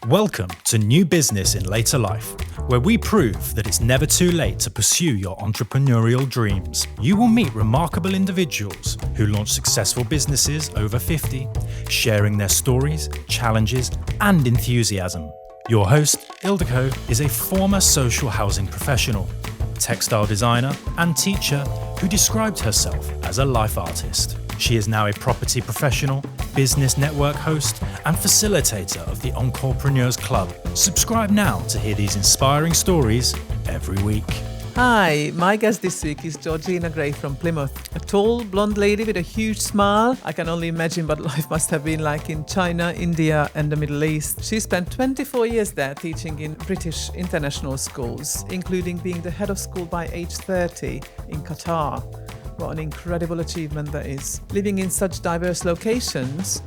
Welcome to New Business in Later Life, where we prove that it's never too late to pursue your entrepreneurial dreams. You will meet remarkable individuals who launch successful businesses over 50, sharing their stories, challenges, and enthusiasm. Your host, Ildiko, is a former social housing professional, textile designer, and teacher who described herself as a life artist. She is now a property professional, business network host, and facilitator of the Entrepreneurs Club. Subscribe now to hear these inspiring stories every week. Hi, my guest this week is Georgina Gray from Plymouth. A tall, blonde lady with a huge smile. I can only imagine what life must have been like in China, India, and the Middle East. She spent 24 years there teaching in British international schools, including being the head of school by age 30 in Qatar. What an incredible achievement that is. Living in such diverse locations,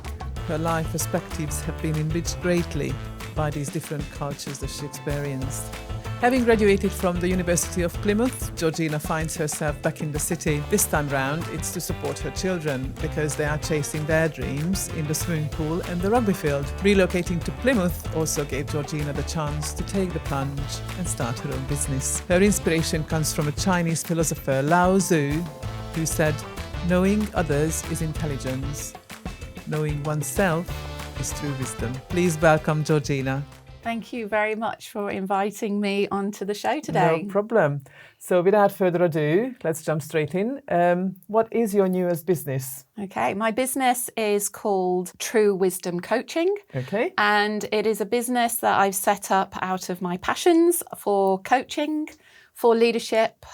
her life perspectives have been enriched greatly by these different cultures that she experienced. Having graduated from the University of Plymouth, Georgina finds herself back in the city. This time round, it's to support her children because they are chasing their dreams in the swimming pool and the rugby field. Relocating to Plymouth also gave Georgina the chance to take the plunge and start her own business. Her inspiration comes from a Chinese philosopher, Lao Tzu, who said, "Knowing others is intelligence. Knowing oneself is true wisdom." Please welcome Georgina. Thank you very much for inviting me onto the show today. No problem. So without further ado, let's jump straight in. What is your newest business? Okay, my business is called True Wisdom Coaching. Okay. And it is a business that I've set up out of my passions for coaching, for leadership,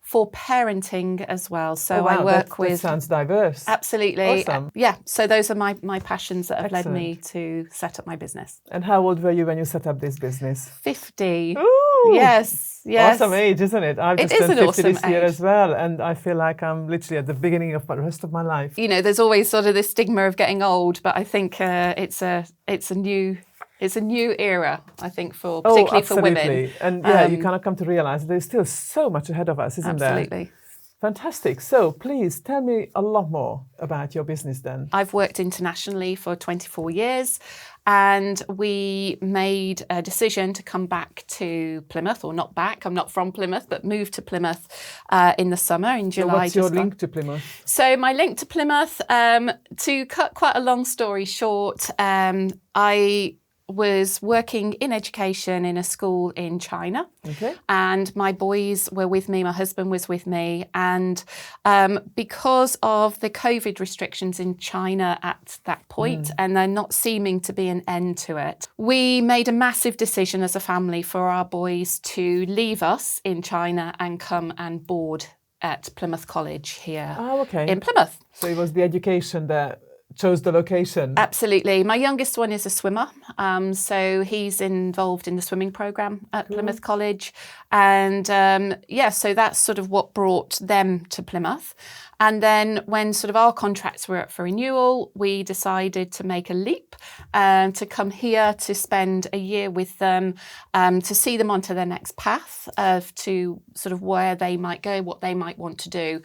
for parenting as well. So I work with... That sounds diverse. Absolutely. Awesome. Yeah, so those are my passions that have Excellent. led me to set up my business. And how old were you when you set up this business? 50. Ooh! Yes. Awesome age, isn't it? I've just turned 50 awesome this year age. as well, and I feel like I'm literally at the beginning of the rest of my life. You know, there's always sort of this stigma of getting old, but I think it's a new era, I think, particularly for women. Absolutely. And you kind of come to realise there's still so much ahead of us, isn't there? Absolutely. Fantastic. So please tell me a lot more about your business then. I've worked internationally for 24 years and we made a decision to come back to Plymouth, or not back, I'm not from Plymouth, but moved to Plymouth in the summer, in July. So what's your link to Plymouth? So my link to Plymouth, to cut quite a long story short, I was working in education in a school in China. Okay. And my boys were with me, my husband was with me. And because of the COVID restrictions in China at that point, and there not seeming to be an end to it, we made a massive decision as a family for our boys to leave us in China and come and board at Plymouth College here in Plymouth. So it was the education that chose the location. Absolutely. My youngest one is a swimmer. So he's involved in the swimming program at Plymouth College. And so that's sort of what brought them to Plymouth. And then when sort of our contracts were up for renewal, we decided to make a leap to come here to spend a year with them, to see them onto their next path to sort of where they might go, what they might want to do.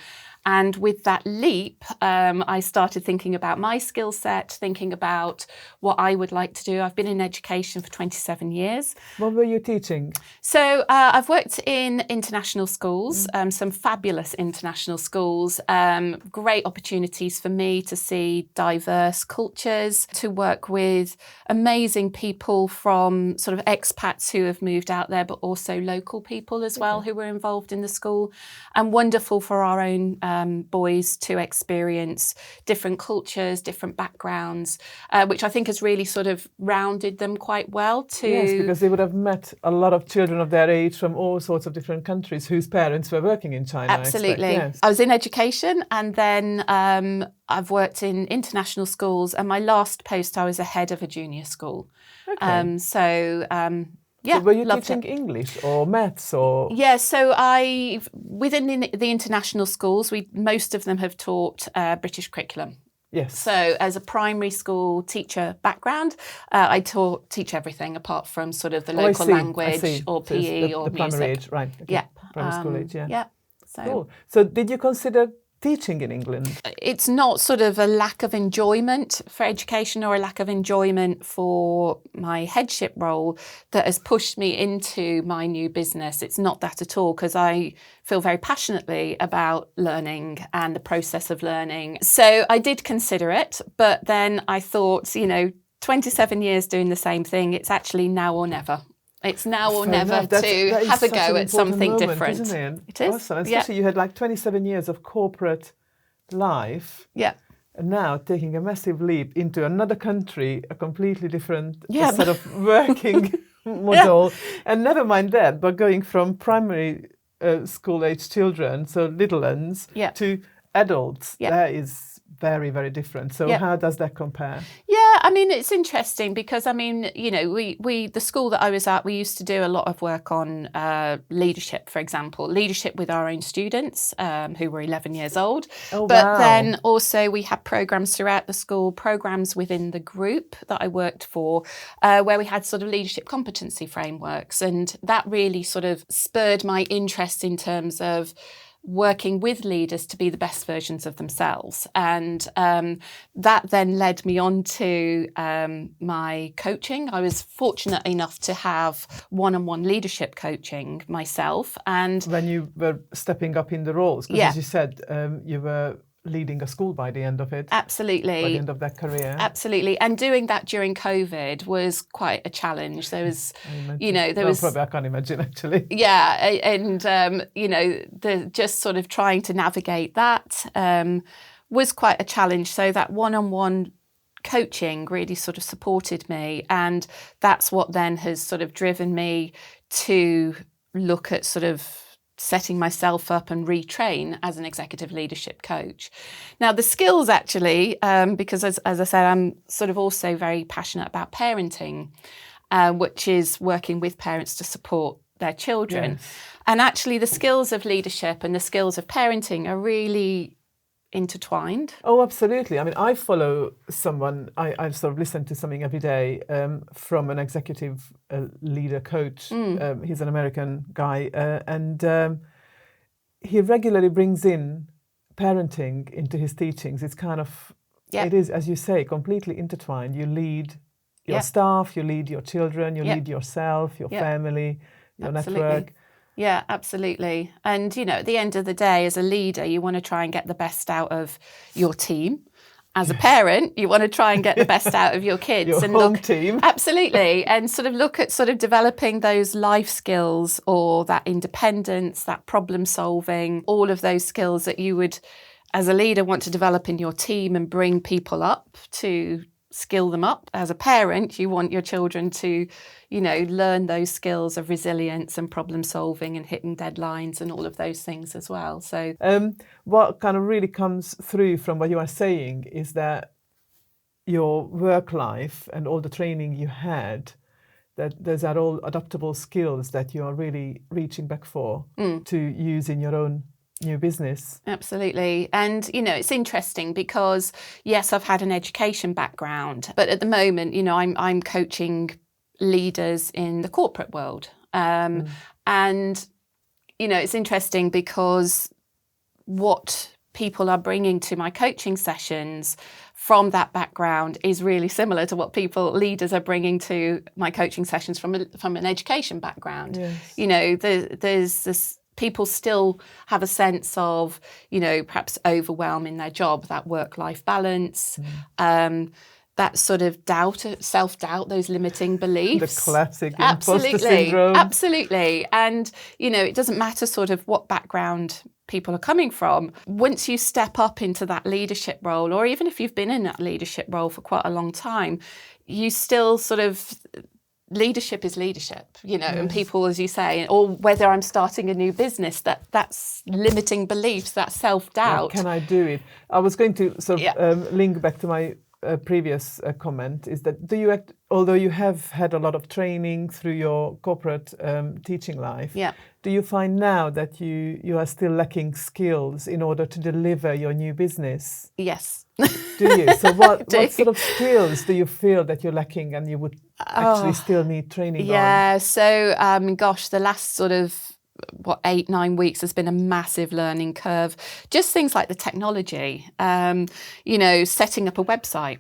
And with that leap, I started thinking about my skill set, thinking about what I would like to do. I've been in education for 27 years. What were you teaching? So I've worked in international schools, some fabulous international schools, great opportunities for me to see diverse cultures, to work with amazing people from sort of expats who have moved out there, but also local people as well who were involved in the school, and wonderful for our own boys to experience different cultures, different backgrounds, which I think has really sort of rounded them quite well to... Yes, because they would have met a lot of children of their age from all sorts of different countries whose parents were working in China. Absolutely. Yes. I was in education and then I've worked in international schools, and my last post I was a head of a junior school. Okay. Yeah, so were you loved teaching it. English or maths or? Yeah, so within the international schools, most of them have taught British curriculum. Yes. So as a primary school teacher background, I teach everything apart from sort of the local language or PE or the music. primary age, right. Okay. Yeah. Primary school age, yeah. Yeah. Cool. So did you consider teaching in England? It's not sort of a lack of enjoyment for education or a lack of enjoyment for my headship role that has pushed me into my new business. It's not that at all, because I feel very passionately about learning and the process of learning. So I did consider it, but then I thought, 27 years doing the same thing, it's actually now or never. It's now or never to have a go at something moment, different. Isn't it? It is. Awesome. Especially you had like 27 years of corporate life. Yeah. And now taking a massive leap into another country, a completely different set of working model. And never mind that, but going from primary school age children, so little ones, to adults, that is very, very different. So how does that compare? Yeah, I mean, it's interesting because, we the school that I was at, we used to do a lot of work on leadership, for example, leadership with our own students who were 11 years old. But then also we had programs throughout the school, programs within the group that I worked for, where we had sort of leadership competency frameworks. And that really sort of spurred my interest in terms of working with leaders to be the best versions of themselves. And that then led me on to my coaching. I was fortunate enough to have one-on-one leadership coaching myself. And when you were stepping up in the roles, because as you said, you were leading a school by the end of it. Absolutely. By the end of that career. Absolutely. And doing that during COVID was quite a challenge. There was, probably I can't imagine actually. Yeah. And, the just sort of trying to navigate that was quite a challenge. So that one-on-one coaching really sort of supported me. And that's what then has sort of driven me to look at sort of setting myself up and retrain as an executive leadership coach. Now, the skills actually, because as I said, I'm sort of also very passionate about parenting, which is working with parents to support their children. Yes. And actually the skills of leadership and the skills of parenting are really intertwined. Oh, absolutely. I mean, I follow someone, I sort of listen to something every day from an executive leader coach. He's an American guy, and he regularly brings in parenting into his teachings. It's kind of, it is, as you say, completely intertwined. You lead your staff, you lead your children, you lead yourself, your family, your network. Yeah, absolutely. And, at the end of the day, as a leader, you want to try and get the best out of your team. As a parent, you want to try and get the best out of your kids. Your home team. Absolutely. And sort of look at sort of developing those life skills or that independence, that problem solving, all of those skills that you would, as a leader, want to develop in your team and bring people up to skill them up. As a parent, you want your children to, learn those skills of resilience and problem solving and hitting deadlines and all of those things as well. So what kind of really comes through from what you are saying is that your work life and all the training you had, that those are all adaptable skills that you are really reaching back for to use in your own new business. Absolutely. And, it's interesting because, yes, I've had an education background, but at the moment, I'm coaching leaders in the corporate world. And, it's interesting because what people are bringing to my coaching sessions from that background is really similar to what leaders are bringing to my coaching sessions from an education background. Yes. There's this, people still have a sense of, perhaps overwhelm in their job, that work-life balance, that sort of self-doubt, those limiting beliefs. The classic imposter syndrome. Absolutely. And, it doesn't matter sort of what background people are coming from. Once you step up into that leadership role, or even if you've been in that leadership role for quite a long time, you still sort of... Leadership is leadership, and people, as you say, or whether I'm starting a new business, that's limiting beliefs, that self-doubt. Can I do it? I was going to sort of link back to my previous comment, is that although you have had a lot of training through your corporate teaching life, do you find now that you are still lacking skills in order to deliver your new business? Yes. Do you? So what sort of skills do you feel that you're lacking and you would actually still need training on? Yeah, so, the last sort of 8, 9 weeks has been a massive learning curve. Just things like the technology, setting up a website.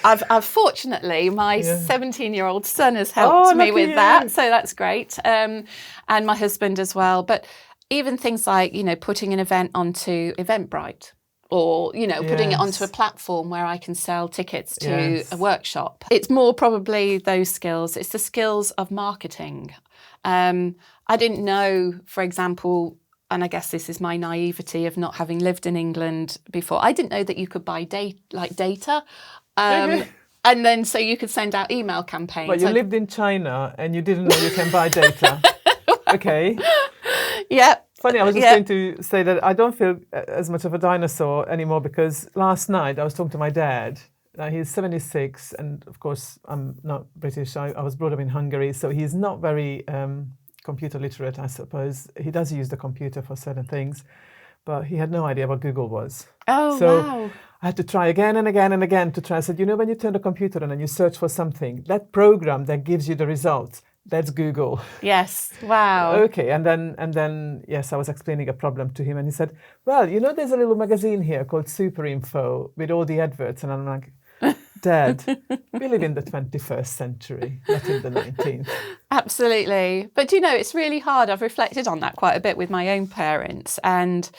I've fortunately, my 17-year-old son has helped me with that, so that's great, and my husband as well. But even things like, putting an event onto Eventbrite, or, putting it onto a platform where I can sell tickets to a workshop. It's more probably those skills. It's the skills of marketing. I didn't know, for example, and I guess this is my naivety of not having lived in England before, I didn't know that you could buy data. And then so you could send out email campaigns. But you lived in China and you didn't know you can buy data. Okay. Yeah. Funny, I was just going to say that I don't feel as much of a dinosaur anymore, because last night I was talking to my dad. He's 76, and of course I'm not British. I was brought up in Hungary, so he's not very computer literate, I suppose. He does use the computer for certain things, but he had no idea what Google was. Oh, so wow. I had to try again and again and again to try. I said, when you turn the computer on and you search for something, that program that gives you the results, that's Google. Yes. Wow. Okay. And then, yes, I was explaining a problem to him, and he said, well, there's a little magazine here called Super Info with all the adverts. And I'm like, Dad, we live in the 21st century, not in the 19th. Absolutely. But, it's really hard. I've reflected on that quite a bit with my own parents, and,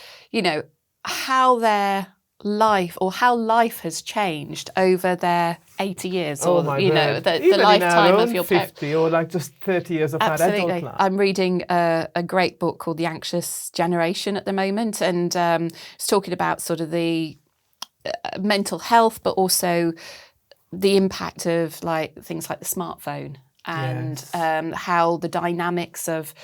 how their life, or how life has changed over their 80 years, or the lifetime of your parents. 50 or like just 30 years of that adult life. I'm reading a great book called The Anxious Generation at the moment, and it's talking about sort of the mental health, but also the impact of things like the smartphone, and how the dynamics of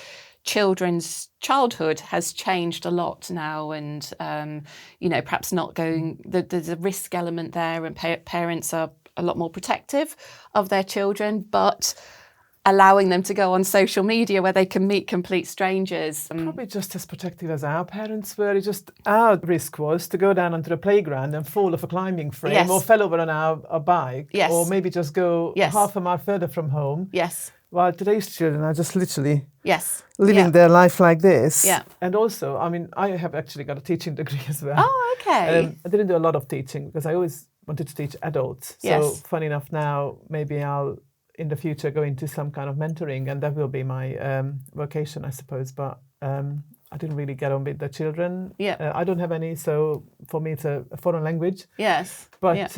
children's childhood has changed a lot now, and perhaps not going, there's a risk element there, and parents are a lot more protective of their children, but allowing them to go on social media where they can meet complete strangers. Probably just as protective as our parents were. It's just our risk was to go down onto the playground and fall off a climbing frame, or fell over on our bike, or maybe just go half a mile further from home. Yes. While today's children are just literally living their life like this. Yeah. And also, I have actually got a teaching degree as well. Oh, okay. I didn't do a lot of teaching because I always wanted to teach adults. So funny enough, now maybe I'll in the future go into some kind of mentoring, and that will be my vocation, I suppose. But I didn't really get on with the children. Yeah. I don't have any, so for me it's a foreign language. Yes. But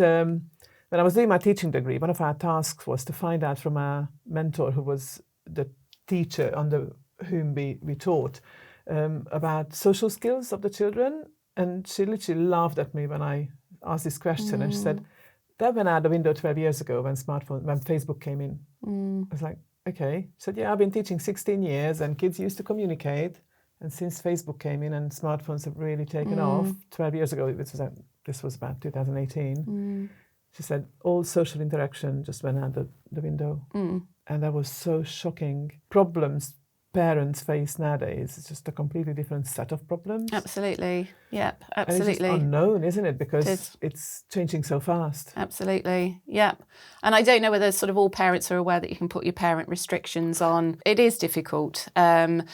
when I was doing my teaching degree, one of our tasks was to find out from our mentor, who was the teacher under whom we taught, about social skills of the children. And she literally laughed at me when I asked this question, and she said, that went out the window 12 years ago when Facebook came in. I was like, okay. She said, I've been teaching 16 years and kids used to communicate. And since Facebook came in and smartphones have really taken off, 12 years ago, this was about 2018, she said, all social interaction just went out the window. And that was so shocking. Problems parents face nowadays, it's just a completely different set of problems. Absolutely. Yep, absolutely. And it's just unknown, isn't it? Because it's changing so fast. Absolutely. Yep. And I don't know whether sort of all parents are aware that you can put your parent restrictions on. It is difficult. And,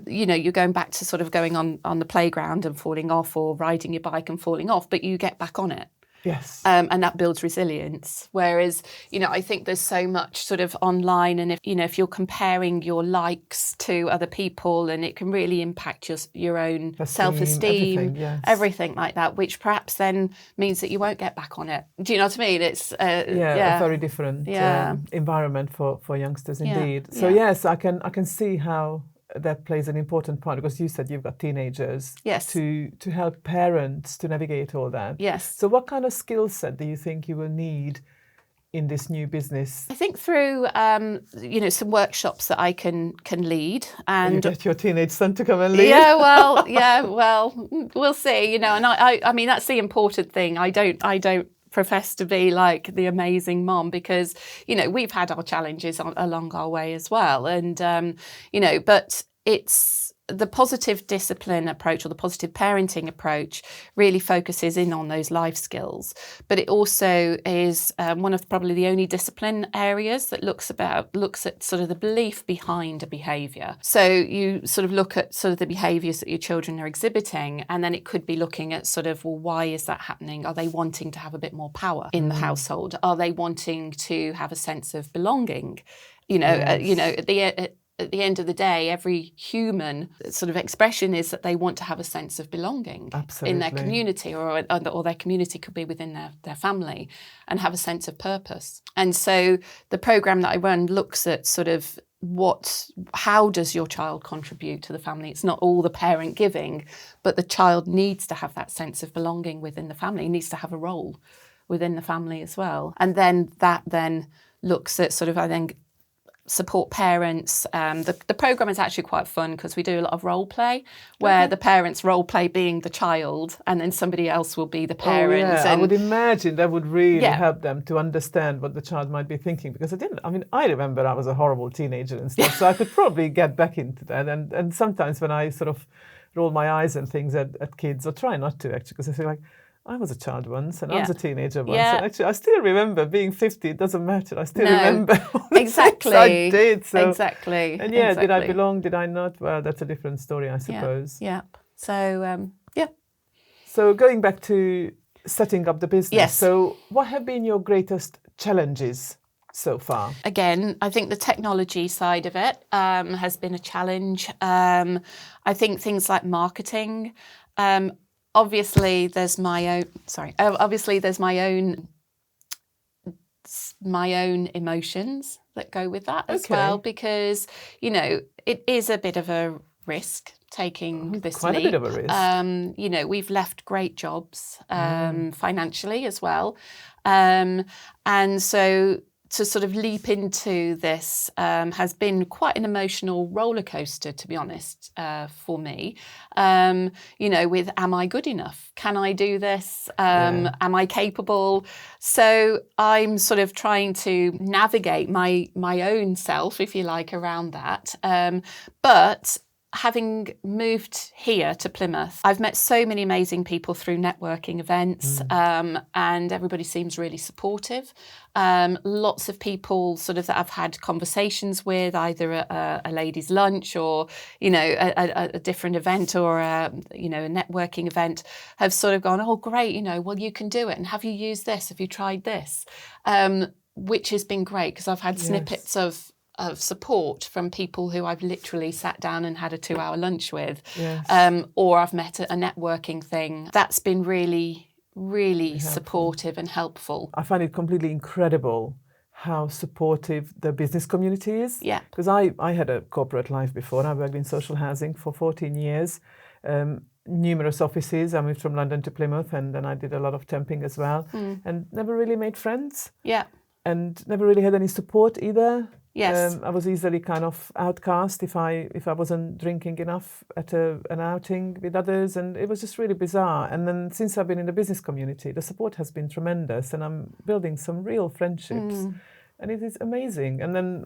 you're going back to sort of going on the playground and falling off, or riding your bike and falling off, but you get back on it. Yes. And that builds resilience. Whereas, I think there's so much sort of online, and if you're comparing your likes to other people, and it can really impact your own self-esteem, everything like that, which perhaps then means that you won't get back on it. Do you know what I mean? It's a very different environment for youngsters indeed. So yes, I can see how that plays an important part, because you said you've got teenagers. Yes. To help parents to navigate all that. Yes. So what kind of skill set do you think you will need in this new business? I think through some workshops that I can lead, and you get your teenage son to come and lead. We'll see. And I mean that's the important thing. I don't profess to be like the amazing mom, because we've had our challenges along our way as well, and but it's the positive discipline approach or the positive parenting approach really focuses in on those life skills, but it also is one of probably the only discipline areas that looks at sort of the belief behind a behaviour. So you sort of look at sort of the behaviours that your children are exhibiting, and then it could be looking at sort of, well, why is that happening? Are they wanting to have a bit more power in the household? Are they wanting to have a sense of belonging? At the end of the day, every human sort of expression is that they want to have a sense of belonging in their community, or their community could be within their family, and have a sense of purpose. And so the programme that I run looks at sort of how does your child contribute to the family? It's not all the parent giving, but the child needs to have that sense of belonging within the family, needs to have a role within the family as well. And then that looks at sort of, I think, support parents. The programme is actually quite fun because we do a lot of role play where the parents role play being the child and then somebody else will be the parent. Oh, yeah. I would imagine that would really help them to understand what the child might be thinking, because I remember I was a horrible teenager and stuff, so I could probably get back into that. And sometimes when I sort of roll my eyes and things at kids, or try not to actually, because I feel like, I was a child once and I was a teenager once. Yeah. And actually, I still remember being 50. It doesn't matter. I still remember all the exactly. things I did. So. Exactly. And did I belong? Did I not? Well, that's a different story, I suppose. Yeah. So, So going back to setting up the business. Yes. So what have been your greatest challenges so far? Again, I think the technology side of it has been a challenge. I think things like marketing. Obviously, there's my own emotions that go with that as well, because it is a bit of a risk taking this quite leap. A bit of a risk. We've left great jobs financially as well, and so to sort of leap into this has been quite an emotional roller coaster, to be honest, for me. With am I good enough? Can I do this? Am I capable? So I'm sort of trying to navigate my own self, if you like, around that. But having moved here to Plymouth, I've met so many amazing people through networking events, and everybody seems really supportive. Lots of people sort of that I've had conversations with, either at a ladies' lunch or, a different event or a networking event, have sort of gone, oh, great, well, you can do it. And have you used this? Have you tried this? Which has been great, because I've had snippets of support from people who I've literally sat down and had a 2-hour lunch with, or I've met at a networking thing. That's been really, really supportive and helpful. I find it completely incredible how supportive the business community is. Yeah. Because I had a corporate life before. I worked in social housing for 14 years, numerous offices. I moved from London to Plymouth, and then I did a lot of temping as well, and never really made friends. Yeah. And never really had any support either. Yes. I was easily kind of outcast if I wasn't drinking enough at an outing with others, and it was just really bizarre. And then since I've been in the business community, the support has been tremendous, and I'm building some real friendships, and it is amazing. And then,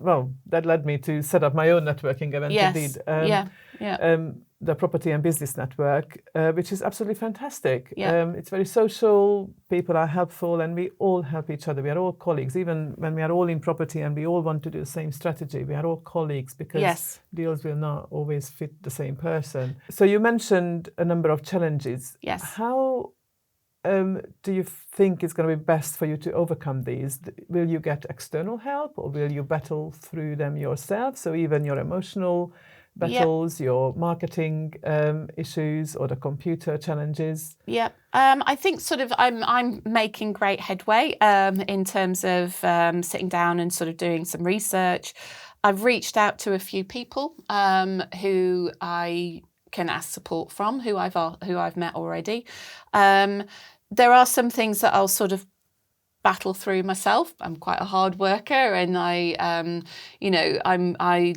that led me to set up my own networking event. Yes. Indeed. The Property and Business Network, which is absolutely fantastic. Yeah. It's very social, people are helpful, and we all help each other. We are all colleagues, even when we are all in property and we all want to do the same strategy. We are all colleagues, because deals will not always fit the same person. So you mentioned a number of challenges. Yes. How do you think it's going to be best for you to overcome these? Will you get external help, or will you battle through them yourself? So even your emotional battles, your marketing issues, or the computer challenges? Yeah, I think sort of I'm making great headway in terms of sitting down and sort of doing some research. I've reached out to a few people who I can ask support from, who I've met already. There are some things that I'll sort of battle through myself. I'm quite a hard worker, and I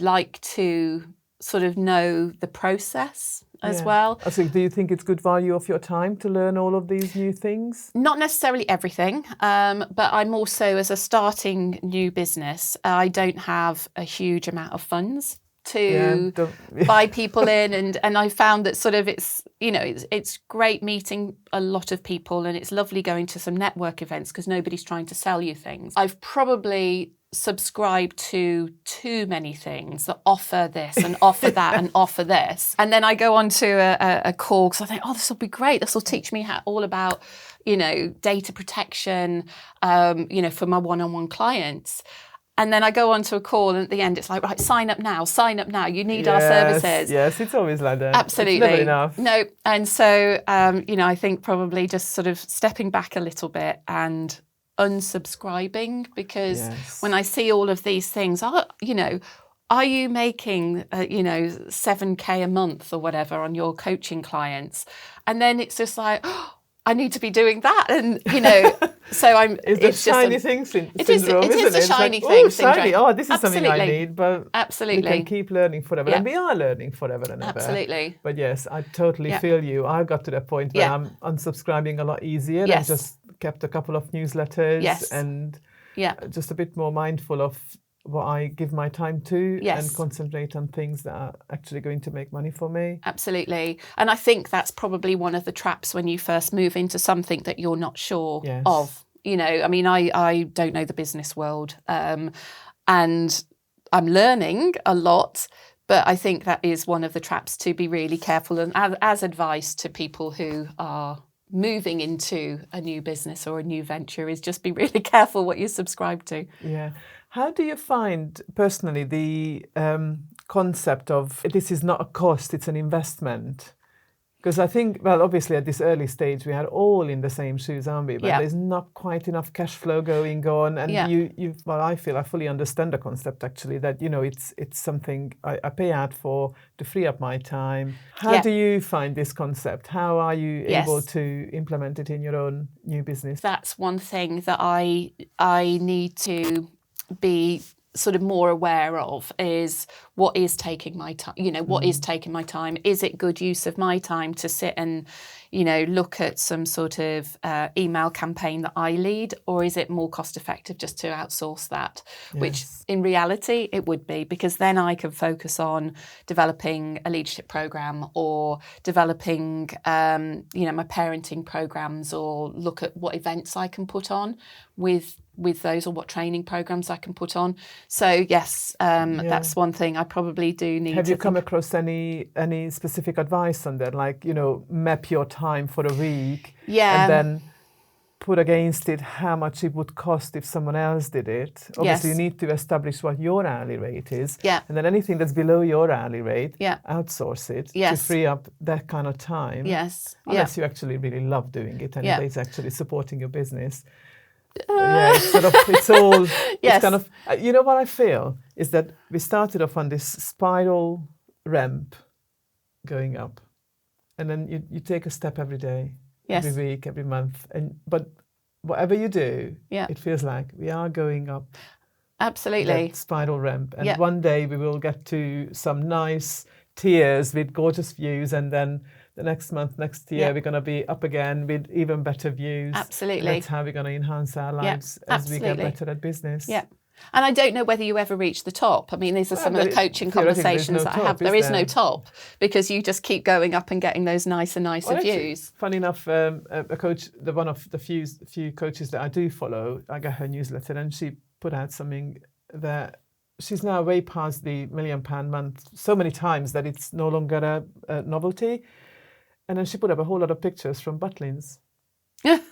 like to sort of know the process as well. So do you think it's good value of your time to learn all of these new things? Not necessarily everything, but I'm also, as a starting new business, I don't have a huge amount of funds to buy people in, and I found that sort of it's great meeting a lot of people, and it's lovely going to some network events because nobody's trying to sell you things. I've probably subscribed to too many things that offer this and offer that and offer this, and then I go on to a call because I think, oh, this will be great, this will teach me all about data protection for my one-on-one clients. And then I go on to a call, and at the end it's like, right, sign up now, you need our services. Yes, it's always like that. Absolutely. It's never enough. No, and so, I think probably just sort of stepping back a little bit and unsubscribing, because when I see all of these things, are you making, 7K a month or whatever on your coaching clients? And then it's just like, oh, I need to be doing that, and so I'm. It's the shiny thing syndrome, it is the shiny thing syndrome. Shiny. Oh, this is something I need, but absolutely, we can keep learning forever, and we are learning forever and ever. Absolutely. But yes, I totally feel you. I got to the point where I'm unsubscribing a lot easier, and just kept a couple of newsletters, and just a bit more mindful of what I give my time to, and concentrate on things that are actually going to make money for me. Absolutely. And I think that's probably one of the traps when you first move into something that you're not sure of. I don't know the business world, and I'm learning a lot, but I think that is one of the traps to be really careful. And as advice to people who are moving into a new business or a new venture, is just be really careful what you subscribe to. Yeah. How do you find personally the concept of this is not a cost, it's an investment? Because I think, well, obviously at this early stage, we are all in the same shoes, aren't we? But there's not quite enough cash flow going on. And I feel I fully understand the concept, actually, that, it's something I pay out for to free up my time. How do you find this concept? How are you able to implement it in your own new business? That's one thing that I need to be sort of more aware of, is what is taking my time. What is taking my time? Is it good use of my time to sit and look at some sort of email campaign that I lead, or is it more cost effective just to outsource that? Which in reality it would be, because then I can focus on developing a leadership program, or developing my parenting programs, or look at what events I can put on with those, or what training programs I can put on. So yes, that's one thing I probably do need. Have you come across any specific advice on that? Like, map your time for a week, and then put against it how much it would cost if someone else did it. Obviously, you need to establish what your hourly rate is, and then anything that's below your hourly rate, outsource it to free up that kind of time. Unless you actually really love doing it, and it's actually supporting your business. It's all. It's kind of. What I feel is that we started off on this spiral ramp, going up, and then you take a step every day, every week, every month, but whatever you do, it feels like we are going up. Absolutely. That spiral ramp, and one day we will get to some nice tiers with gorgeous views, and then the next month, next year, we're going to be up again with even better views. Absolutely. And that's how we're going to enhance our lives as we get better at business. Yeah. And I don't know whether you ever reach the top. I mean, these are some of the coaching conversations that I have. There is no top, because you just keep going up and getting those nicer views. Funny enough, a coach, one of the few coaches that I do follow, I got her newsletter, and she put out something that she's now way past the £1 million month so many times that it's no longer a novelty. And then she put up a whole lot of pictures from Butlins.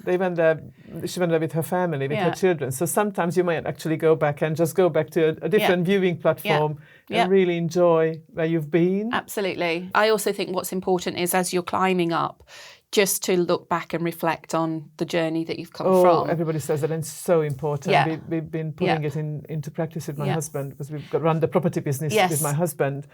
They went there. She went there with her family, with her children. So sometimes you might actually go back and just go back to a different viewing platform and really enjoy where you've been. Absolutely. I also think what's important is, as you're climbing up, just to look back and reflect on the journey that you've come from. Everybody says that, and it's so important. We've been putting it into practice with my husband, because we've run the property business with my husband.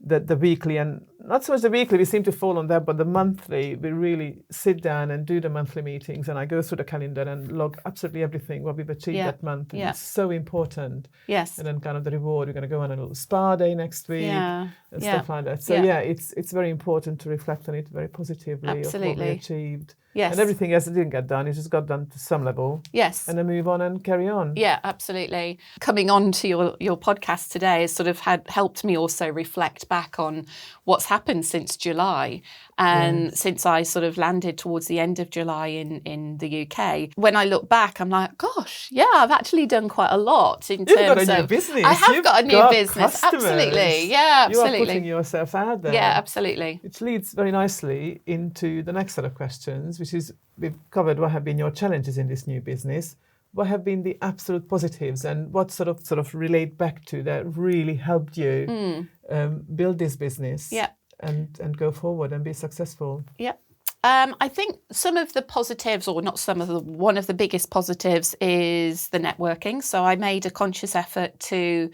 The weekly, and not so much the weekly, we seem to fall on that, but the monthly, we really sit down and do the monthly meetings, and I go through the calendar and log absolutely everything, what we've achieved that month. And it's so important. Yes. And then kind of the reward, we're going to go on a little spa day next week and stuff like that. So it's very important to reflect on it very positively, of what we achieved. Yes. And everything else that didn't get done, it just got done to some level. Yes. And then move on and carry on. Yeah, absolutely. Coming on to your podcast today has sort of helped me also reflect back on what's happened since July. And since I sort of landed towards the end of July in the UK, when I look back, I'm like, gosh, yeah, I've actually done quite a lot in terms of... You've got a new business. I have got a new business. Customers. Absolutely. Yeah, absolutely. You are putting yourself out there. Yeah, absolutely. Which leads very nicely into the next set of questions, which is, we've covered what have been your challenges in this new business. What have been the absolute positives, and what sort of relate back to that really helped you build this business and go forward and be successful? Yeah. I think some of the positives, or not some of the, one of the biggest positives is the networking. So I made a conscious effort to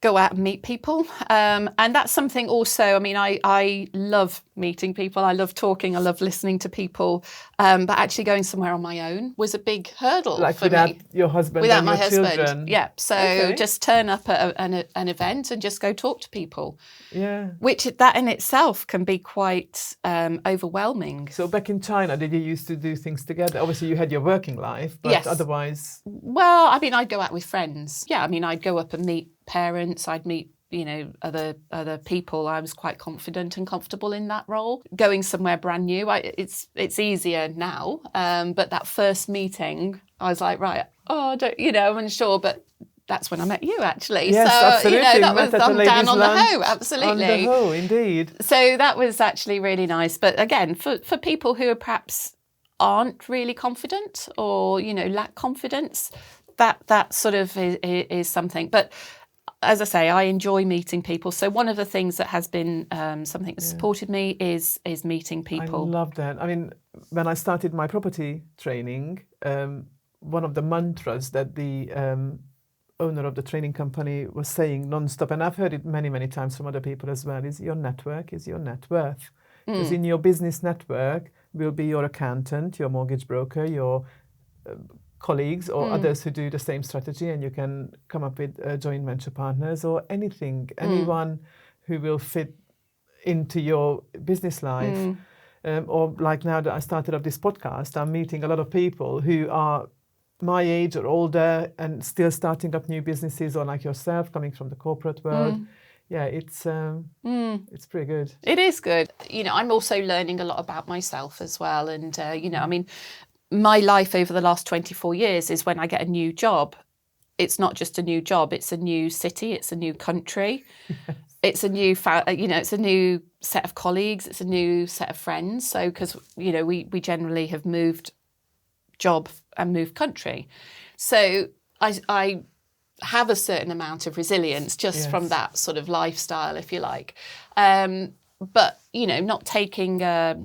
go out and meet people. And that's something also, I mean, I love meeting people. I love talking. I love listening to people. But actually going somewhere on my own was a big hurdle for me. Like without your husband without and my your husband. children? Yeah. So just turn up at an event and just go talk to people. Yeah. Which that in itself can be quite overwhelming. So back in China, did you used to do things together? Obviously you had your working life, but otherwise... Well, I mean, I'd go out with friends. Yeah, I mean, I'd go up and meet parents. I'd meet, you know, other people. I was quite confident and comfortable in that role. Going somewhere brand new, it's easier now. But that first meeting, I was like, right, I don't, you know, I'm unsure, but that's when I met you, actually. Yes, so, absolutely. You know, that was down on the Hoe, On absolutely. the Hoe, indeed. So that was actually really nice. But again, for people who are perhaps aren't really confident or, you know, lack confidence, that sort of is something. But as I say, I enjoy meeting people. So one of the things that has been something that supported me is meeting people. I love that. I mean, when I started my property training, one of the mantras that the owner of the training company was saying non-stop, and I've heard it many, many times from other people as well, is your network is your net worth. Because in your business network will be your accountant, your mortgage broker, your colleagues or others who do the same strategy, and you can come up with joint venture partners or anyone who will fit into your business life. Or like now that I started up this podcast, I'm meeting a lot of people who are my age or older and still starting up new businesses, or like yourself, coming from the corporate world. Yeah, it's pretty good. It is good. You know, I'm also learning a lot about myself as well. And, you know, I mean, my life over the last 24 years is when I get a new job, it's not just a new job, it's a new city, it's a new country. Yes. It's a new, you know, it's a new set of colleagues, it's a new set of friends. So, because, you know, we generally have moved job and moved country. So I have a certain amount of resilience just from that sort of lifestyle, if you like. But, you know, not taking a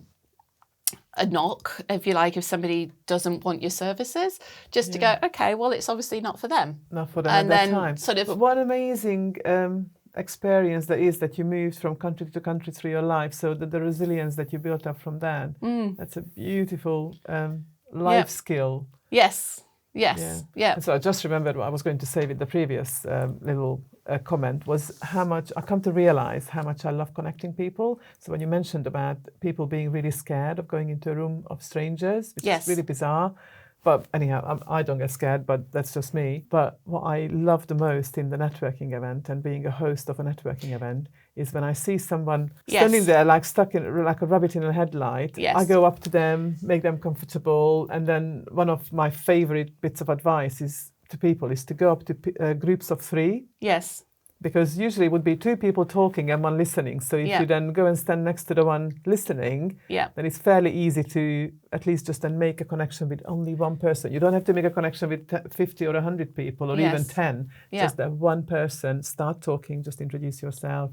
knock, if you like, if somebody doesn't want your services, just to go, okay, well, it's obviously not for them. Not for them and at then that time. Sort of, but what amazing experience that is, that you moved from country to country through your life, so that the resilience that you built up from that, that's a beautiful life skill. Yes. And so I just remembered what I was going to say with the previous little comment was how much I come to realize how much I love connecting people. So when you mentioned about people being really scared of going into a room of strangers, which is really bizarre. But anyhow, I don't get scared, but that's just me. But what I love the most in the networking event and being a host of a networking event is when I see someone standing there like stuck in like a rabbit in a headlight. I go up to them, make them comfortable. And then one of my favorite bits of advice is to people is to go up to groups of 3. Yes. Because usually it would be 2 people talking and 1 listening. So if you then go and stand next to the one listening, then it's fairly easy to at least just then make a connection with only one person. You don't have to make a connection with 50 or 100 people or even 10. Just that one person, start talking, just introduce yourself.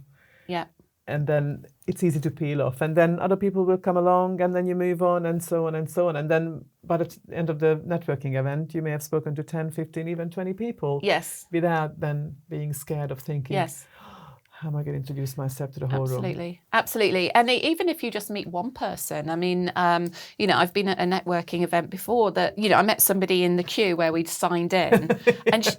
Yeah. And then it's easy to peel off. And then other people will come along and then you move on and so on and so on. And then by the end of the networking event, you may have spoken to 10, 15, even 20 people. Yes. Without then being scared of thinking, how am I going to introduce myself to the whole room? Absolutely. And even if you just meet one person, I mean, I've been at a networking event before that, I met somebody in the queue where we'd signed in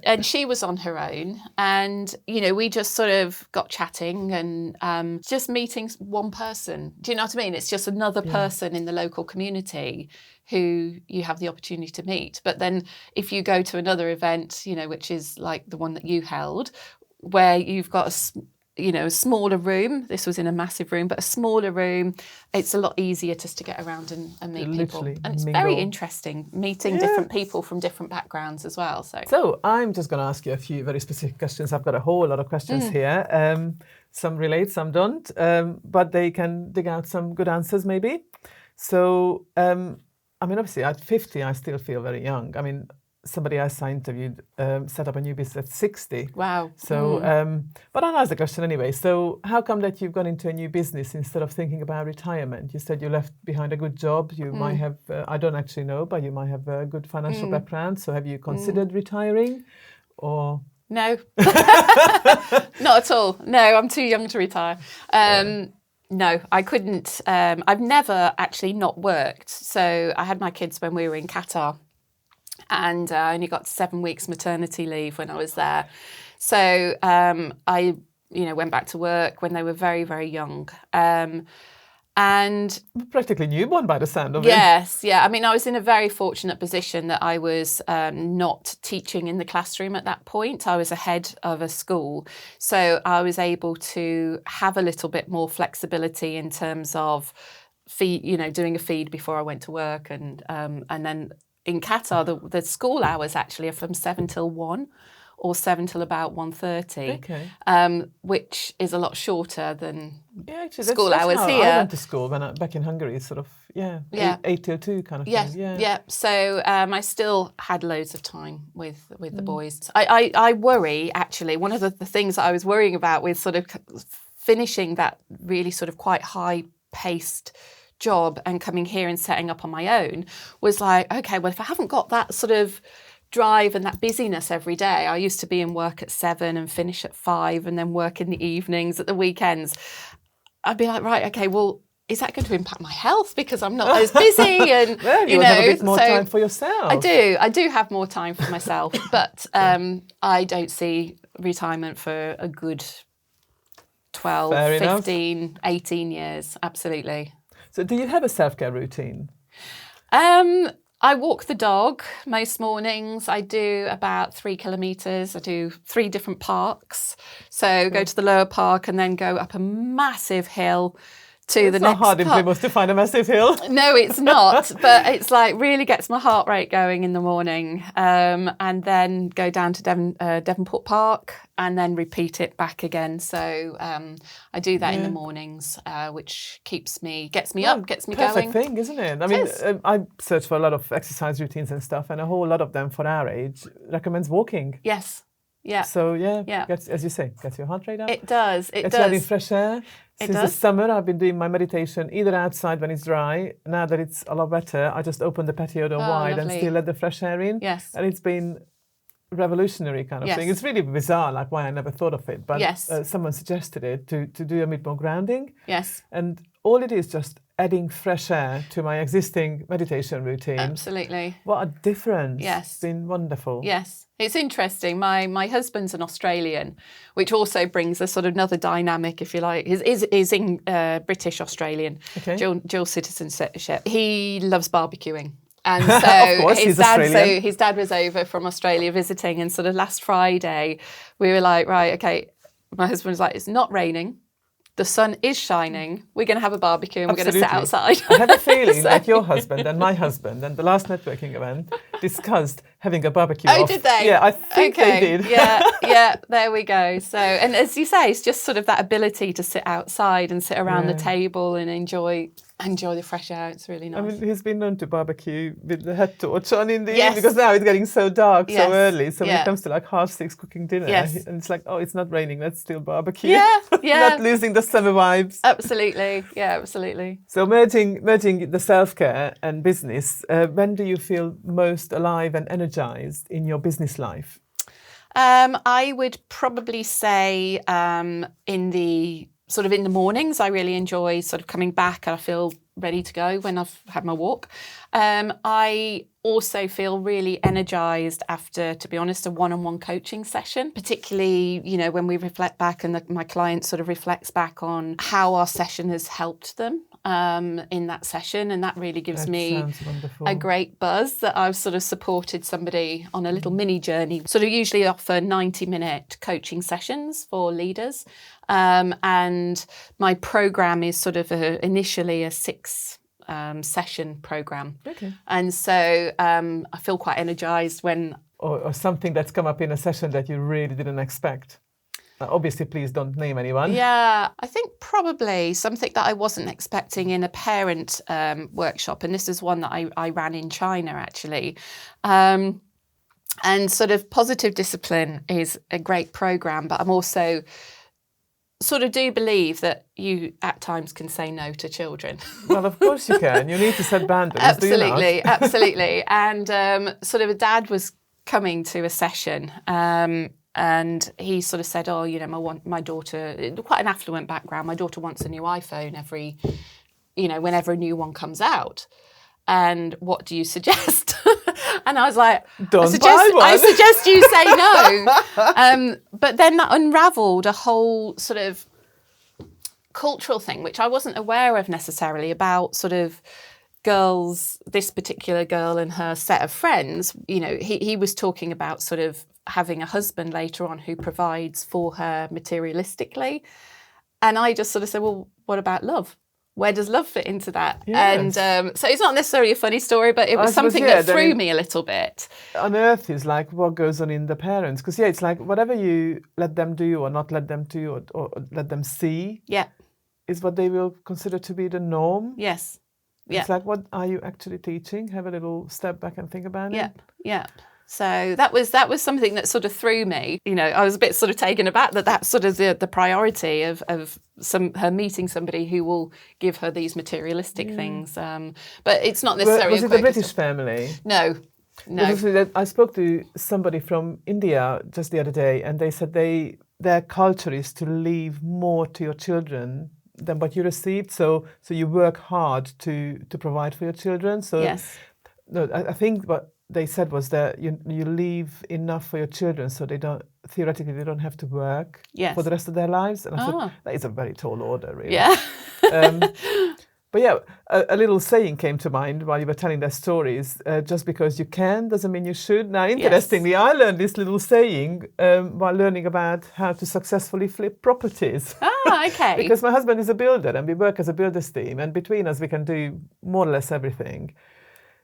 and she was on her own. And, we just sort of got chatting and just meeting one person. Do you know what I mean? It's just another person in the local community who you have the opportunity to meet. But then if you go to another event, which is like the one that you held, where you've got a smaller room. This was in a massive room, but a smaller room. It's a lot easier just to get around and meet people. And it's very interesting meeting different people from different backgrounds as well. So I'm just going to ask you a few very specific questions. I've got a whole lot of questions here. Some relate, some don't, but they can dig out some good answers maybe. So, obviously at 50, I still feel very young. Somebody else I interviewed set up a new business at 60. Wow. So, but I'll ask the question anyway. So how come that you've gone into a new business instead of thinking about retirement? You said you left behind a good job. You might have, I don't actually know, but you might have a good financial background. So have you considered retiring or? No, not at all. No, I'm too young to retire. No, I couldn't. I've never actually not worked. So I had my kids when we were in Qatar. And I only got 7 weeks maternity leave when I was there. So I, went back to work when they were very, very young. And practically newborn by the sound of it. Yes, yeah. I was in a very fortunate position that I was not teaching in the classroom at that point. I was a head of a school. So I was able to have a little bit more flexibility in terms of doing a feed before I went to work and then in Qatar, the school hours actually are from 7 till 1 or 7 till about 1:30, which is a lot shorter than school hours here. I went to school back in Hungary, sort of, 8 till 2 kind of thing. Yeah. So I still had loads of time with the boys. I worry, actually, one of the things that I was worrying about with sort of finishing that really sort of quite high-paced job and coming here and setting up on my own was like, okay, well, if I haven't got that sort of drive and that busyness every day, I used to be in work at 7 and finish at 5 and then work in the evenings, at the weekends. I'd be like, right, okay, well, is that going to impact my health because I'm not as busy? And well, you have a bit more time for yourself. I do have more time for myself, but I don't see retirement for a good 12, 15, 18 years. Absolutely. So do you have a self-care routine? I walk the dog most mornings. I do about 3 kilometres. I do 3 different parks. So go to the lower park and then go up a massive hill to the next park. It's not hard in Plymouth to find a massive hill. No, it's not. But it's like really gets my heart rate going in the morning. And then go down to Devonport Park and then repeat it back again. So I do that in the mornings, which gets me up, gets me perfect going. Perfect thing, isn't it? I search for a lot of exercise routines and stuff, and a whole lot of them for our age recommends walking. Yes. Yeah. So gets, as you say, gets your heart rate up. It does. It gets does. you having fresh air. Since the summer, I've been doing my meditation either outside when it's dry. Now that it's a lot better, I just open the patio door wide and still let the fresh air in. Yes. And it's been revolutionary kind of thing. It's really bizarre, like why I never thought of it. But someone suggested it to do a bit more grounding. Yes. And all it is just adding fresh air to my existing meditation routine. Absolutely. What a difference. Yes. It's been wonderful. Yes. It's interesting. My husband's an Australian, which also brings a sort of another dynamic, if you like. He's in British Australian, dual citizenship. He loves barbecuing. And so his dad was over from Australia visiting, and sort of last Friday we were like, right, okay, my husband was like, it's not raining. The sun is shining. We're going to have a barbecue and we're going to sit outside. I have a feeling like your husband and my husband and the last networking event discussed having a barbecue. Oh, did they? Yeah, I think they did. Yeah, there we go. So, and as you say, it's just sort of that ability to sit outside and sit around the table and enjoy the fresh air. It's really nice. I mean, he's been known to barbecue with the head torch on in the evening because now it's getting so dark so early. So when it comes to like 6:30 cooking dinner, and it's like, oh, it's not raining, let's still barbecue. Yeah. Not losing the summer vibes. Absolutely. Yeah, absolutely. So merging the self-care and business, when do you feel most alive and energized in your business life? I would probably say in the mornings, I really enjoy sort of coming back. I feel ready to go when I've had my walk. I also feel really energized after, to be honest, a one-on-one coaching session, particularly, when we reflect back and my client sort of reflects back on how our session has helped them in that session. And that really gives me a great buzz that I've sort of supported somebody on a little mini journey. Sort of usually offer 90-minute coaching sessions for leaders. And my program is sort of initially a 6 session program. Okay. And so I feel quite energized when... Or something that's come up in a session that you really didn't expect. Obviously, please don't name anyone. Yeah, I think probably something that I wasn't expecting in a parent workshop. And this is one that I ran in China, actually. And sort of positive discipline is a great program, but I'm also... sort of do believe that you at times can say no to children. Well, of course you can. You need to set boundaries. Absolutely, absolutely. And sort of a dad was coming to a session and he sort of said, my daughter, quite an affluent background, my daughter wants a new iPhone every, whenever a new one comes out. And what do you suggest? And I was like, I suggest you say no. But then that unravelled a whole sort of cultural thing, which I wasn't aware of necessarily, about sort of girls, this particular girl and her set of friends. He was talking about sort of having a husband later on who provides for her materialistically. And I just sort of said, well, what about love? Where does love fit into that? Yes. And so it's not necessarily a funny story, but it was something that threw me a little bit. Unearth is like what goes on in the parents. Because, it's like whatever you let them do or not let them do or let them see is what they will consider to be the norm. Yes. It's like, what are you actually teaching? Have a little step back and think about it. Yeah. So that was something that sort of threw me. I was a bit sort of taken aback that that's sort of the priority of her meeting somebody who will give her these materialistic things. But it's not necessarily. Was it a British family? No. I spoke to somebody from India just the other day, and they said their culture is to leave more to your children than what you received. So you work hard to provide for your children. So yes. No, I think what they said was that you leave enough for your children so they don't have to work for the rest of their lives. And I thought, that is a very tall order, really. Yeah. But a little saying came to mind while you were telling their stories. Just because you can doesn't mean you should. Now, interestingly, I learned this little saying while learning about how to successfully flip properties. Okay. Because my husband is a builder and we work as a builders team, and between us we can do more or less everything.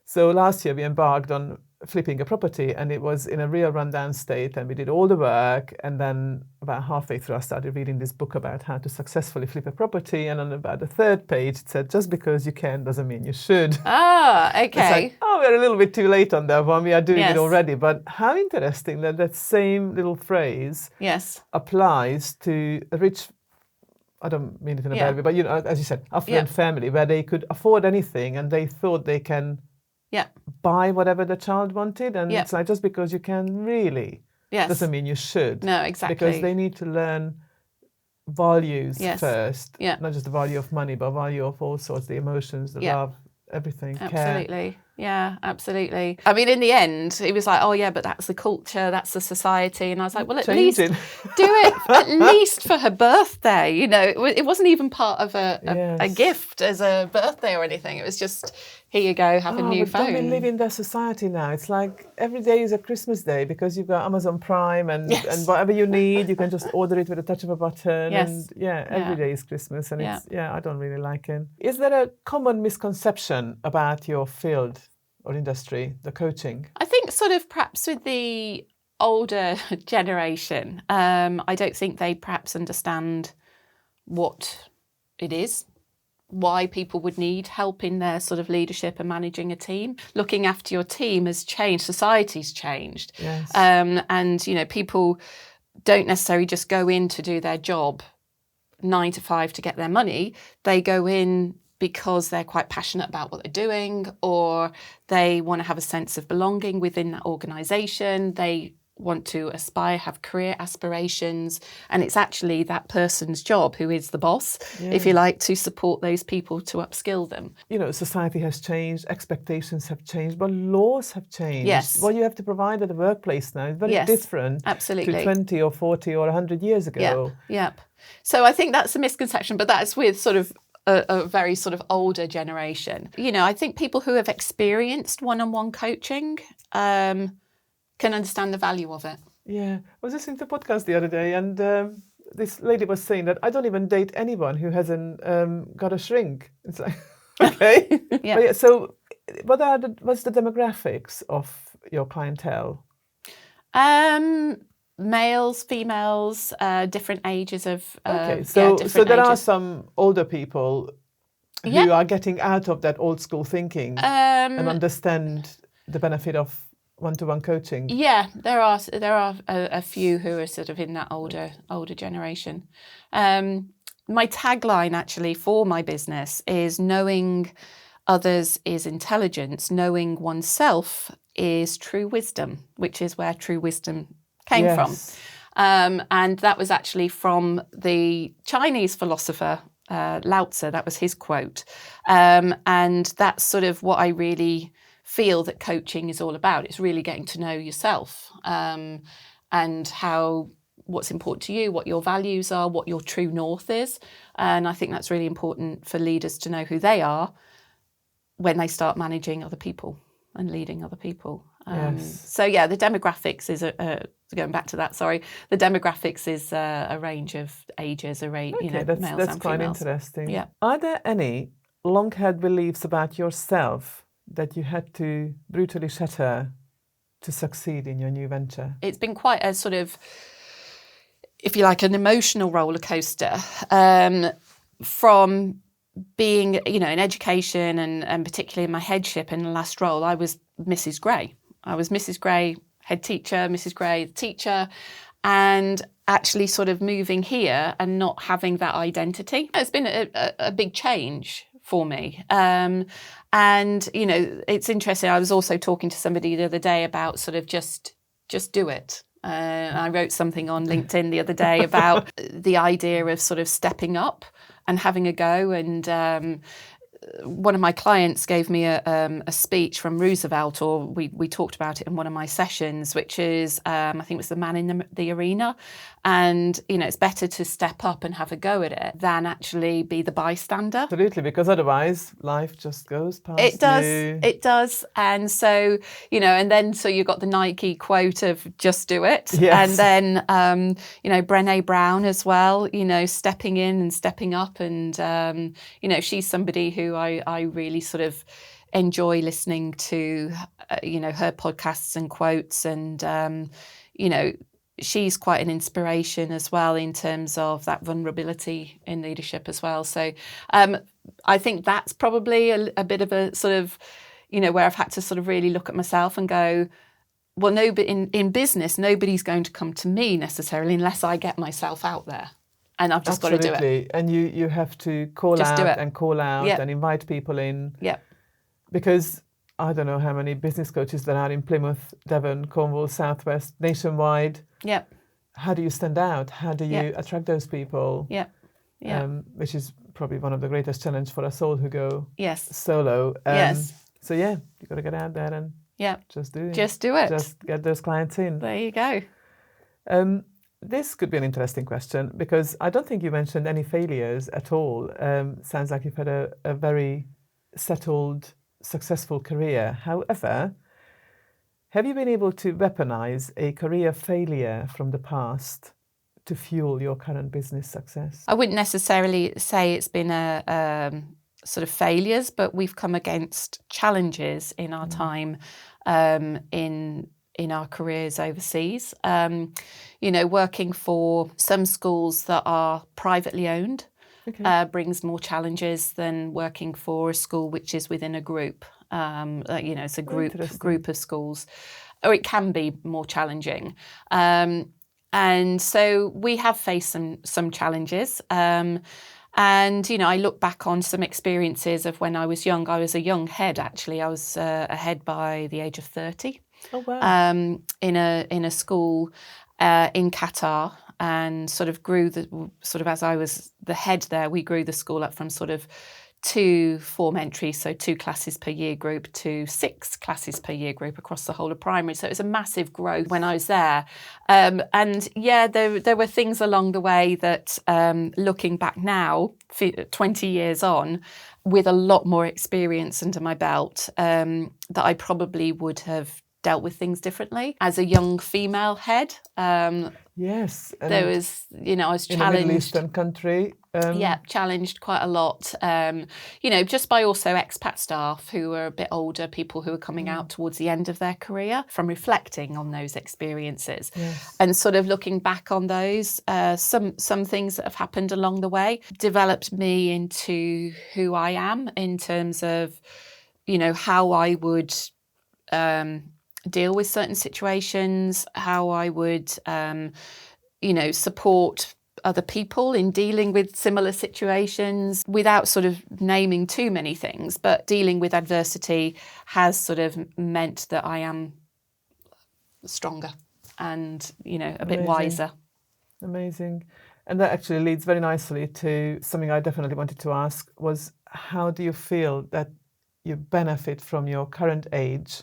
So last year we embarked on flipping a property, and it was in a real rundown state, and we did all the work, and then about halfway through I started reading this book about how to successfully flip a property, and on about the 3rd page it said, just because you can doesn't mean you should. Okay. It's like, we're a little bit too late on that one, we are doing it already. But how interesting that same little phrase applies to a rich, I don't mean it in a bad way, but as you said, affluent family where they could afford anything and they thought they can buy whatever the child wanted. And it's like, just because you can really doesn't mean you should. No, exactly. Because they need to learn values first. Yeah. Not just the value of money, but value of all sorts, the emotions, the love, everything. Absolutely. Care. Yeah, absolutely. I mean, in the end, he was like, but that's the culture, that's the society. And I was like, well, at least do it at least for her birthday. It wasn't even part of a gift as a birthday or anything. It was just, here you go, have a new phone. Don't we live in that society now? It's like every day is a Christmas day because you've got Amazon Prime and whatever you need, you can just order it with a touch of a button. Yes. And every day is Christmas. And I don't really like it. Is there a common misconception about your field or industry, the coaching? I think sort of perhaps with the older generation, I don't think they perhaps understand what it is, why people would need help in their sort of leadership and managing a team. Looking after your team has changed, society's changed. Yes. And, people don't necessarily just go in to do their job 9 to 5 to get their money. They go in because they're quite passionate about what they're doing, or they want to have a sense of belonging within that organisation. They want to aspire, have career aspirations, and it's actually that person's job, who is the boss, if you like, to support those people, to upskill them. You know, society has changed, expectations have changed, but laws have changed. Yes. What you have to provide at the workplace now is very different absolutely. to 20 or 40 or 100 years ago. Yep. So I think that's a misconception, but that's with sort of a very sort of older generation. You know, I think people who have experienced one-on-one coaching can understand the value of it. Yeah. I was listening to a podcast the other day, and this lady was saying that I don't even date anyone who hasn't got a shrink. It's like, okay. Yeah. So what's the demographics of your clientele? Males, females, different ages of. Okay, so there are some older people who are getting out of that old school thinking and understand the benefit of one-to-one coaching. Yeah, there are a few who are sort of in that older generation. My tagline actually for my business is knowing others is intelligence, knowing oneself is true wisdom, which is where true wisdom came from. And that was actually from the Chinese philosopher Lao Tzu. That was his quote. And that's sort of what I really feel that coaching is all about. It's really getting to know yourself and what's important to you, what your values are, what your true north is. And I think that's really important for leaders to know who they are when they start managing other people and leading other people. So yeah, the demographics is going back to that. Sorry, the demographics is a range of ages, males that's and quite females. Interesting. Yeah. Are there any long-held beliefs about yourself that you had to brutally shatter to succeed in your new venture? It's been quite a sort of, if you like, an emotional roller coaster from being, in education and particularly in my headship in the last role. I was Mrs. Gray. I was Mrs. Gray, head teacher, Mrs. Gray, teacher, and actually sort of moving here and not having that identity. It's been a big change for me. And, it's interesting. I was also talking to somebody the other day about sort of just do it. I wrote something on LinkedIn the other day about the idea of sort of stepping up and having a go. And one of my clients gave me a speech from Roosevelt, or we talked about it in one of my sessions, which is, I think it was The Man in the Arena. And, it's better to step up and have a go at it than actually be the bystander. Absolutely, because otherwise life just goes past you. It does. And so, and then so you got the Nike quote of just do it. Yes. And then, Brené Brown as well, stepping in and stepping up. And, she's somebody who I really sort of enjoy listening to, her podcasts and quotes. And, she's quite an inspiration as well in terms of that vulnerability in leadership as well. So I think that's probably a bit of a sort of, where I've had to sort of really look at myself and go, well, in business, nobody's going to come to me necessarily unless I get myself out there. And I've just got to do it. And you have to call out and invite people in. Yeah. Because I don't know how many business coaches there are in Plymouth, Devon, Cornwall, Southwest, nationwide. Yeah. How do you stand out? How do you attract those people? Yeah. Yeah. Which is probably one of the greatest challenges for us all who go solo. Yes. So you've got to get out there and just do it. Just do it. Just get those clients in. There you go. This could be an interesting question because I don't think you mentioned any failures at all. Sounds like you've had a very settled, successful career. However, have you been able to weaponize a career failure from the past to fuel your current business success? I wouldn't necessarily say it's been a sort of failures, but we've come against challenges in our time in our careers overseas. Working for some schools that are privately owned brings more challenges than working for a school which is within a group. It's a group of schools, or it can be more challenging. And so we have faced some challenges. And, I look back on some experiences of when I was young. I was a young head, actually. I was a head by the age of 30. Oh, wow. In a school in Qatar, and sort of grew as I was the head there, we grew the school up from sort of 2 form entries, so 2 classes per year group, to 6 classes per year group across the whole of primary. So it was a massive growth when I was there. And yeah, there were things along the way that, looking back now, 20 years on, with a lot more experience under my belt, that I probably would have dealt with things differently. As a young female head, yes, there was, I was challenged. In a Middle Eastern country. Challenged quite a lot, just by also expat staff who were a bit older, people who were coming out towards the end of their career, from reflecting on those experiences. Yes. And sort of looking back on those, some things that have happened along the way developed me into who I am in terms of, how I would deal with certain situations, how I would, support other people in dealing with similar situations without sort of naming too many things. But dealing with adversity has sort of meant that I am stronger and, a bit wiser. Amazing. And that actually leads very nicely to something I definitely wanted to ask was, how do you feel that you benefit from your current age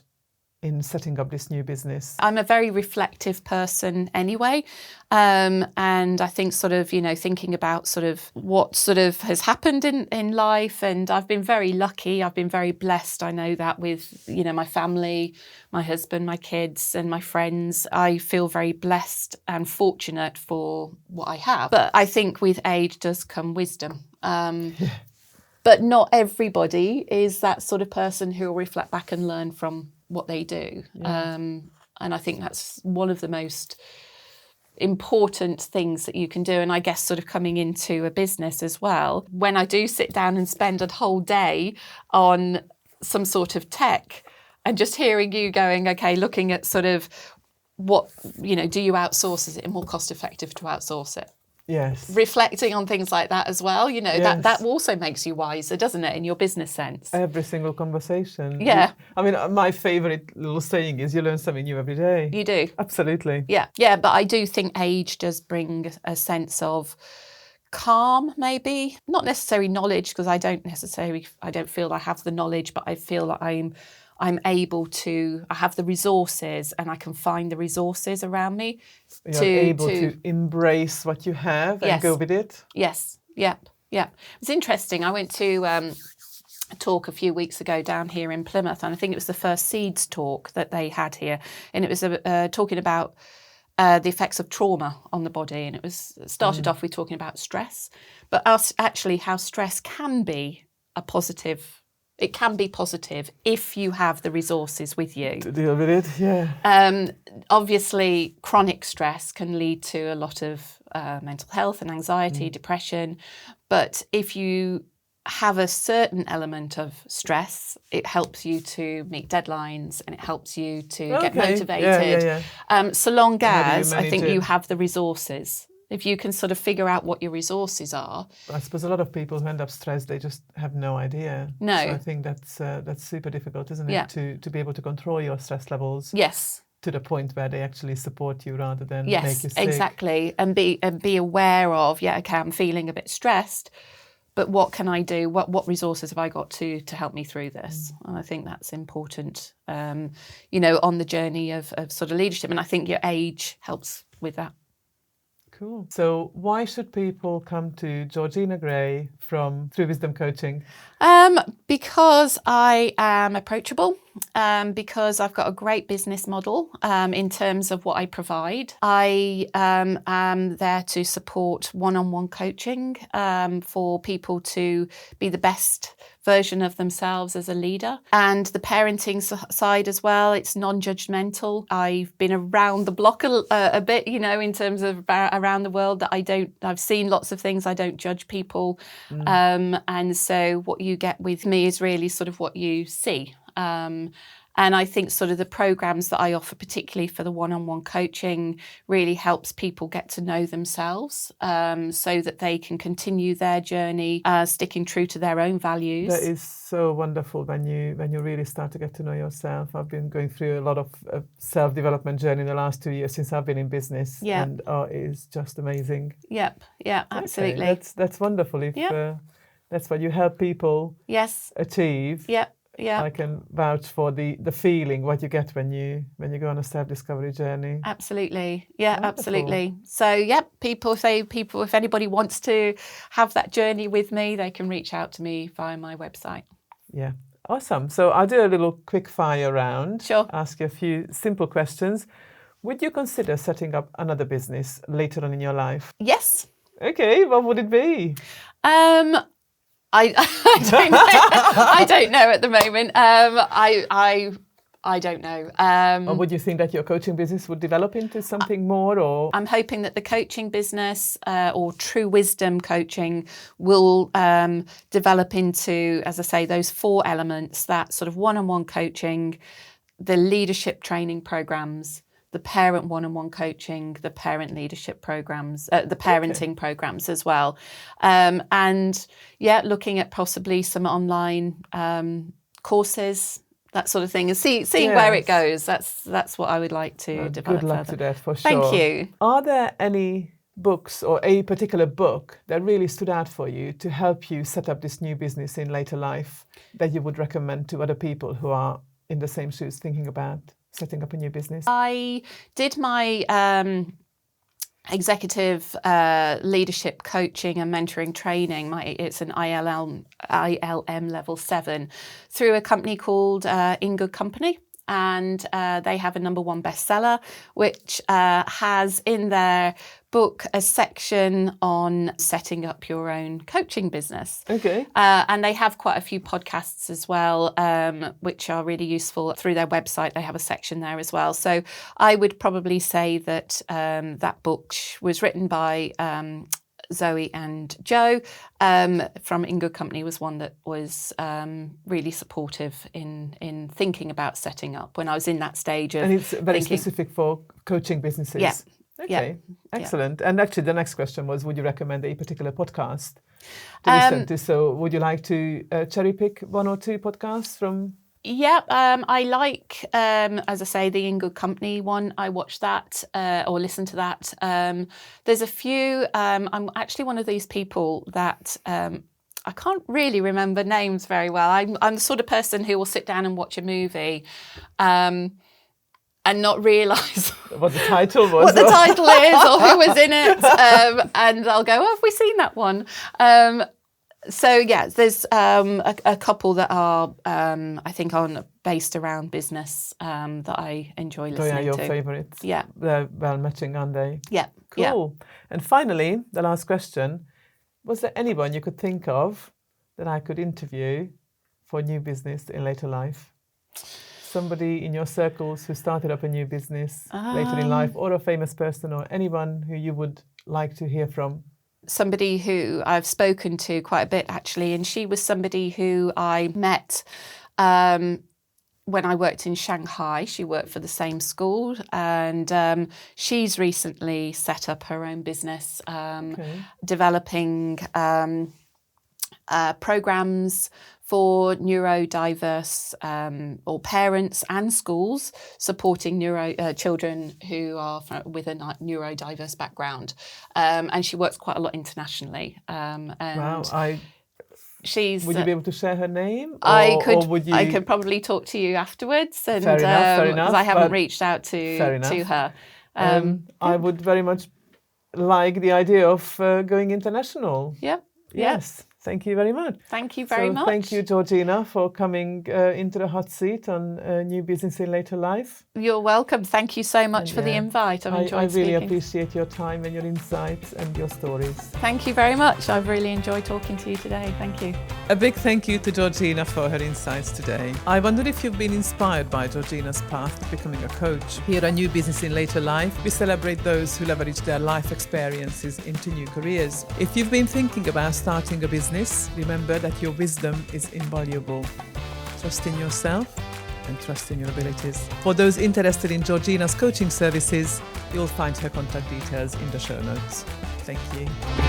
in setting up this new business? I'm a very reflective person anyway. And I think sort of, thinking about sort of what sort of has happened in life. And I've been very lucky. I've been very blessed. I know that with, my family, my husband, my kids and my friends. I feel very blessed and fortunate for what I have. But I think with age does come wisdom. But not everybody is that sort of person who will reflect back and learn from what they do. Yeah. And I think that's one of the most important things that you can do. And I guess sort of coming into a business as well, when I do sit down and spend a whole day on some sort of tech and just hearing you going, okay, looking at sort of what, do you outsource? Is it more cost effective to outsource it? Yes. Reflecting on things like that as well, Yes. that also makes you wiser, doesn't it, in your business sense? Every single conversation. Yeah. My favorite little saying is, you learn something new every day. You do. Absolutely. Yeah, but I do think age does bring a sense of calm, maybe. Not necessarily knowledge, because I don't feel I have the knowledge, but I feel that I'm able to, I have the resources and I can find the resources around me. You're able to embrace what you have and go with it. Yes, yeah. It's interesting. I went to a talk a few weeks ago down here in Plymouth, and I think it was the first Seeds talk that they had here. And it was talking about the effects of trauma on the body. And it started off with talking about stress, but actually how stress can be a positive. It can be positive if you have the resources with you. To deal with it, yeah. Obviously, chronic stress can lead to a lot of mental health and anxiety, depression. But if you have a certain element of stress, it helps you to meet deadlines and it helps you to get motivated. Yeah. So long as I think you have the resources. If you can sort of figure out what your resources are. I suppose a lot of people who end up stressed, they just have no idea. No. So I think that's super difficult, isn't it? To be able to control your stress levels. Yes. To the point where they actually support you rather than make you sick. Yes, exactly. And be aware of, okay, I'm feeling a bit stressed, but what can I do? What resources have I got to help me through this? And I think that's important, on the journey of sort of leadership. And I think your age helps with that. Cool. So why should people come to Georgina Gray from Through Wisdom Coaching? Because I am approachable, because I've got a great business model in terms of what I provide. I am there to support one-on-one coaching for people to be the best version of themselves as a leader. And the parenting side as well, it's non-judgmental. I've been around the block a bit, in terms of around the world, that I've seen lots of things. I don't judge people. And so what you get with me is really sort of what you see. And I think sort of the programs that I offer, particularly for the one-on-one coaching, really helps people get to know themselves so that they can continue their journey sticking true to their own values. That is so wonderful when you really start to get to know yourself. I've been going through a lot of self-development journey in the last 2 years since I've been in business, and it is just amazing. Yep, yeah, absolutely. Okay, that's wonderful. If that's what you help people achieve. Yep. Yeah, I can vouch for the feeling what you get when you go on a self-discovery journey. Absolutely, yeah, wonderful. Absolutely. So, if anybody wants to have that journey with me, they can reach out to me via my website. Yeah, awesome. So I'll do a little quick fire round. Sure. Ask you a few simple questions. Would you consider setting up another business later on in your life? Yes. Okay, what would it be? I don't know. I don't know at the moment. I don't know. Or would you think that your coaching business would develop into something more? Or I'm hoping that the coaching business or true wisdom coaching will develop into, as I say, those 4 elements: that sort of one-on-one coaching, the leadership training programs, the parent one-on-one coaching, the parent leadership programs, the parenting programs as well. And looking at possibly some online courses, that sort of thing, and seeing where it goes. That's what I would like to develop. Good luck further. to that, for sure. Thank you. Are there any books or a particular book that really stood out for you to help you set up this new business in later life that you would recommend to other people who are in the same shoes thinking about setting up a new business? I did my executive leadership coaching and mentoring training. It's an ILM level 7 through a company called In Good Company. And they have a #1 bestseller, which has in their book a section on setting up your own coaching business. Okay. And they have quite a few podcasts as well, which are really useful. Through their website, they have a section there as well. So I would probably say that that book was written by Zoe and Joe from In Good Company was one that was really supportive in thinking about setting up when I was in that stage of And it's very thinking. specific for coaching businesses. Yeah. Okay, excellent. And actually the next question was, would you recommend a particular podcast to listen to? So would you like to cherry pick 1 or 2 podcasts from... Yeah, I like, as I say, the In Good Company one. I watch that or listen to that. There's a few. I'm actually one of these people that I can't really remember names very well. I'm the sort of person who will sit down and watch a movie and not realise what the title was, what the title is, or who was in it, and I'll go, "Oh, have we seen that one?" So yeah, there's a couple that are I think based around business that I enjoy listening to. Oh yeah, your favourites. Yeah, they're well matching, aren't they? Yeah. Cool. Yeah. And finally, the last question: was there anyone you could think of that I could interview for a new business in later life? Somebody in your circles who started up a new business later in life, or a famous person, or anyone who you would like to hear from? Somebody who I've spoken to quite a bit, actually, and she was somebody who I met when I worked in Shanghai. She worked for the same school, and she's recently set up her own business, developing programs for neurodiverse or parents and schools supporting children who are with a neurodiverse background. And she works quite a lot internationally. And wow, would you be able to share her name? I could probably talk to you afterwards. And, fair enough, because I haven't reached out to her. I would very much like the idea of going international. Yep. Yes. Thank you very much. Thank you very much. Thank you, Georgina, for coming into the hot seat on New Business in Later Life. You're welcome. Thank you so much for the invite. I've enjoyed speaking. I really appreciate your time and your insights and your stories. Thank you very much. I've really enjoyed talking to you today. Thank you. A big thank you to Georgina for her insights today. I wondered if you've been inspired by Georgina's path to becoming a coach. Here at New Business in Later Life, we celebrate those who leverage their life experiences into new careers. If you've been thinking about starting a business, remember that your wisdom is invaluable. Trust in yourself and trust in your abilities. For those interested in Georgina's coaching services, you'll find her contact details in the show notes. Thank you.